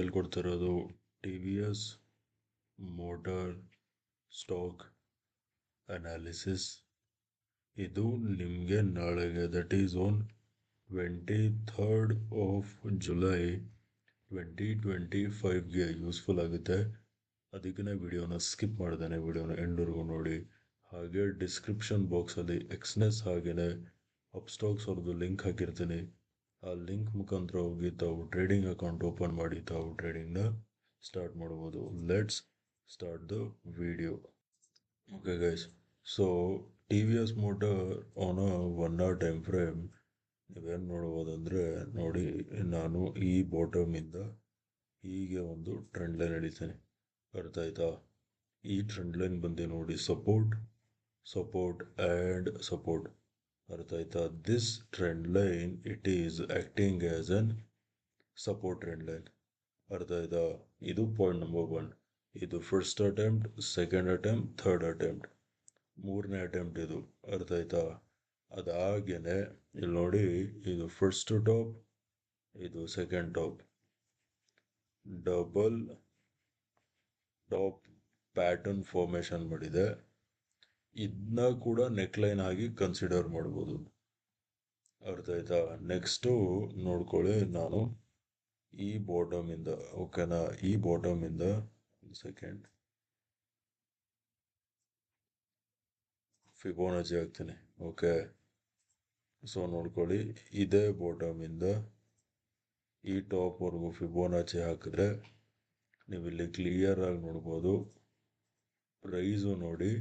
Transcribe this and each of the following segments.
ಹೇಳ್ಕೊಡ್ತಿರೋದು T V S motor stock analysis. ಇದು ನಿಮಗೆ ನಾಳೆಗೆ that is on 23rd of July 2025ಗೆ ಯೂಸ್ಫುಲ್ ಆಗುತ್ತೆ. ಅದಕ್ಕೆ ವಿಡಿಯೋನ ಸ್ಕಿಪ್ ಮಾಡ್ದೇನೆ ವಿಡಿಯೋನ ಎಂಡ್ವರೆಗೂ ನೋಡಿ. ಹಾಗೆ ಡಿಸ್ಕ್ರಿಪ್ಷನ್ ಬಾಕ್ಸಲ್ಲಿ ಎಕ್ಸ್ನೆಸ್ ಹಾಗೆಯೇ ಅಪ್ಸ್ಟಾಕ್ಸ್ ಅವ್ರದ್ದು ಲಿಂಕ್ ಹಾಕಿರ್ತೀನಿ. ಆ ಲಿಂಕ್ ಮುಖಾಂತರ ಹೋಗಿ ತಾವು ಟ್ರೇಡಿಂಗ್ ಅಕೌಂಟ್ ಓಪನ್ ಮಾಡಿ ತಾವು ಟ್ರೇಡಿಂಗ್ನ ಸ್ಟಾರ್ಟ್ ಮಾಡ್ಬೋದು. Let's start the video. Okay guys, so T V S motor on a 1 hour time frame ನೀವೇನು ನೋಡ್ಬೋದಂದರೆ, ನೋಡಿ ನಾನು ಈ ಬಾಟಮಿಂದ ಹೀಗೆ ಒಂದು ಟ್ರೆಂಡ್ ಲೈನ್ ಎಳಿತೇನೆ. ಅರ್ಥ ಆಯ್ತಾ? ಈ ಟ್ರೆಂಡ್ ಲೈನ್ ಬಂದು ನೋಡಿ ಸಪೋರ್ಟ್ ಸಪೋರ್ಟ್ ಆ್ಯಂಡ್ ಸಪೋರ್ಟ್. ಅರ್ಥ ಆಯ್ತಾ? This trend line it is acting as an support trend line. ಅರ್ಥ ಆಯ್ತಾ? ಇದು ಪಾಯಿಂಟ್ ನಂಬರ್ 1. ಇದು first attempt, second attempt, third attempt, ಮೂರನೇ ಅಟೆಂಪ್ಟ್ ಇದು. ಅರ್ಥ ಆಯ್ತಾ? ಅದಾಗೇನೆ ಇಲ್ಲಿ ನೋಡಿ, ಇದು ಫಸ್ಟ್ ಟಾಪ್, ಇದು second top, double top pattern formation ಮಾಡಿದೆ. ಇದನ್ನ ಕೂಡ ನೆಕ್ಲೈನ್ ಆಗಿ ಕನ್ಸಿಡರ್ ಮಾಡ್ಬೋದು. ಅರ್ಥ ಆಯ್ತಾ? ನೆಕ್ಸ್ಟು ನೋಡ್ಕೊಳ್ಳಿ, ನಾನು ಈ ಬಾಟಮಿಂದ, ಓಕೆನಾ, ಈ ಬಾಟಮಿಂದ ಸೆಕೆಂಡ್ ಫಿಬೋನಚಿ ಹಾಕ್ತೀನಿ. ಓಕೆ, ಸೊ ನೋಡ್ಕೊಳ್ಳಿ, ಇದೇ ಬಾಟಮಿಂದ ಈ ಟಾಪ್ವರೆಗೂ ಫಿಬೋನಚಿ ಹಾಕಿದ್ರೆ ನೀವಿಲ್ಲಿ ಕ್ಲಿಯರ್ ಆಗಿ ನೋಡ್ಬೋದು. ಪ್ರೈಸು ನೋಡಿ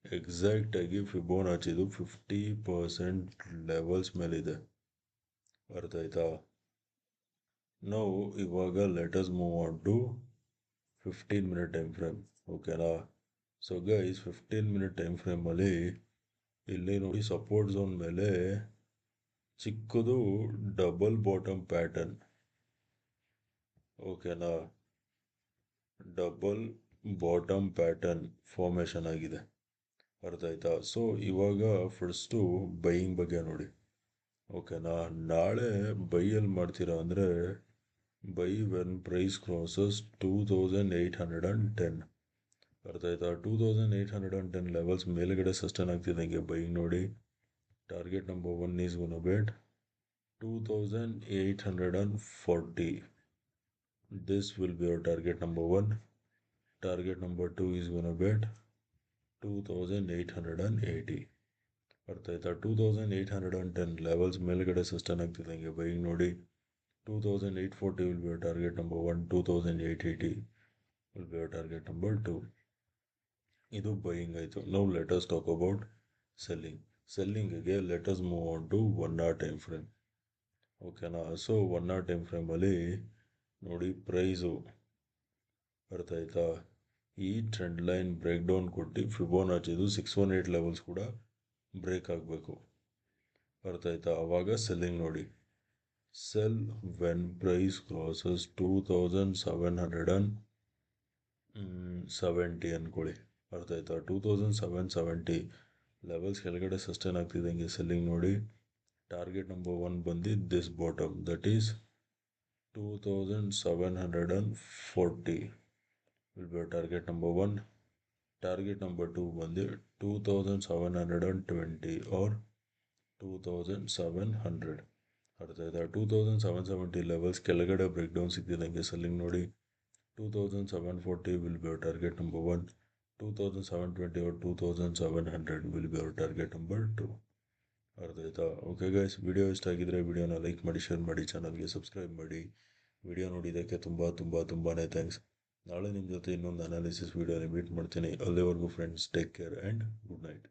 ಎಕ್ಸಾಕ್ಟಾಗಿ ಫಿಬೋನಾಚಿದು 50% ಲೆವೆಲ್ಸ್ ಮೇಲಿದೆ. ಅರ್ಥ ಆಯ್ತಾ? ನಾವು ಇವಾಗ let's move on to 15 minute time frame. ಓಕೆನಾ? ಸೊ ಗೈಸ್, 15 minute ಟೈಮ್ ಫ್ರೇಮಲ್ಲಿ ಇಲ್ಲಿ ನೋಡಿ ಸಪೋರ್ಟ್ ಝೋನ್ ಮೇಲೆ ಚಿಕ್ಕದು ಡಬಲ್ ಬಾಟಮ್ ಪ್ಯಾಟರ್ನ್. ಓಕೆನಾ? ಡಬಲ್ ಬಾಟಮ್ ಪ್ಯಾಟರ್ನ್ ಫಾರ್ಮೇಶನ್ ಆಗಿದೆ. ಅರ್ಥ ಆಯ್ತಾ? ಸೊ ಇವಾಗ ಫಸ್ಟು ಬೈಯಿಂಗ್ ಬಗ್ಗೆ ನೋಡಿ. ಓಕೆನಾ? ನಾಳೆ ಬೈಯಲ್ಲಿ ಮಾಡ್ತೀರಾ ಅಂದರೆ ಬೈ ವೆನ್ ಪ್ರೈಸ್ ಕ್ರಾಸಸ್ 2810. ಅರ್ಥ ಆಯ್ತಾ? 2810 ಲೆವೆಲ್ಸ್ ಮೇಲ್ಗಡೆ ಸಸ್ಟೈನ್ ಆಗ್ತಿದ್ದಂಗೆ ಬೈಯಿಂಗ್ ನೋಡಿ. Target number 1 is gonna be at 2840. This will be our target number 1. Target number 2 is gonna be at 2880. ಅರ್ಥ ಆಯ್ತಾ? 2810 ಲೆವೆಲ್ಸ್ ಮೇಲ್ಗಡೆ ಸಸ್ಟೈನ್ ಆಗ್ತಿದ್ದಂಗೆ ಬೈಯಿಂಗ್ ನೋಡಿ. 2840 will be target number 1. 2880 will be target number 2. ಇದು ಬೈಯಿಂಗ್ ಆಯಿತು. Now let us talk about selling. ಸೆಲ್ಲಿಂಗಿಗೆ let us move on to 1 hour time frame. ಓಕೆನಾ? So 1 hour time ಫ್ರೇಮಲ್ಲಿ ನೋಡಿ ಪ್ರೈಸು. ಅರ್ಥ ಆಯ್ತಾ? ಈ ಟ್ರೆಂಡ್ ಲೈನ್ ಬ್ರೇಕ್ ಡೌನ್ ಕೊಟ್ಟು ಫಿಬೋನಾಚಿದು 618 ಲೆವೆಲ್ಸ್ ಕೂಡ ಬ್ರೇಕ್ ಆಗಬೇಕು. ಅರ್ಥ ಆಯ್ತಾ? ಆವಾಗ ಸೆಲ್ಲಿಂಗ್ ನೋಡಿ. ಸೆಲ್ ವೆನ್ ಪ್ರೈಸ್ ಕ್ರಾಸಸ್ 2770 ಅಂದ್ಕೊಳ್ಳಿ. ಅರ್ಥ ಆಯ್ತಾ? 2770 ಲೆವೆಲ್ಸ್ ಕೆಳಗಡೆ ಸಸ್ಟೈನ್ ಆಗ್ತಿದ್ದಂಗೆ ಸೆಲ್ಲಿಂಗ್ ನೋಡಿ. ಟಾರ್ಗೆಟ್ ನಂಬರ್ 1 ಬಂದು this bottom, that is 2740 will be target number 1. Target number 2 ಬಂದು 2720 or 2700. ಅರ್ಥ ಆಯ್ತಾ? 2770 ಲೆವೆಲ್ಸ್ ಕೆಳಗಡೆ ಬ್ರೇಕ್ ಡೌನ್ ಸಿಗ್ತಿದ್ದಂಗೆ ಸೆಲ್ಲಿಂಗ್ ನೋಡಿ. 2740 will be our target number 1. 2720 or 2700 will be our target number 2. ಅರ್ಥ ಆಯ್ತಾ? ಓಕೆ ಗೈಸ್, ವಿಡಿಯೋ ಇಷ್ಟ ಆಗಿದ್ರೆ ವಿಡಿಯೋನ ಲೈಕ್ ಮಾಡಿ, ಶೇರ್ ಮಾಡಿ, ಚಾನಲ್ಗೆ ಸಬ್ಸ್ಕ್ರೈಬ್ ಮಾಡಿ. ವಿಡಿಯೋ ನೋಡಿದ್ದಕ್ಕೆ ತುಂಬಾ ಥ್ಯಾಂಕ್ಸ್. ನಾಳೆ ನಿಮ್ಮ ಜೊತೆ ಇನ್ನೊಂದು ಅನಾಲಿಸಿಸ್ ವಿಡಿಯೋನ ಮೀಟ್ ಮಾಡ್ತೀನಿ. ಅಲ್ಲಿವರೆಗೂ friends, take care and good night.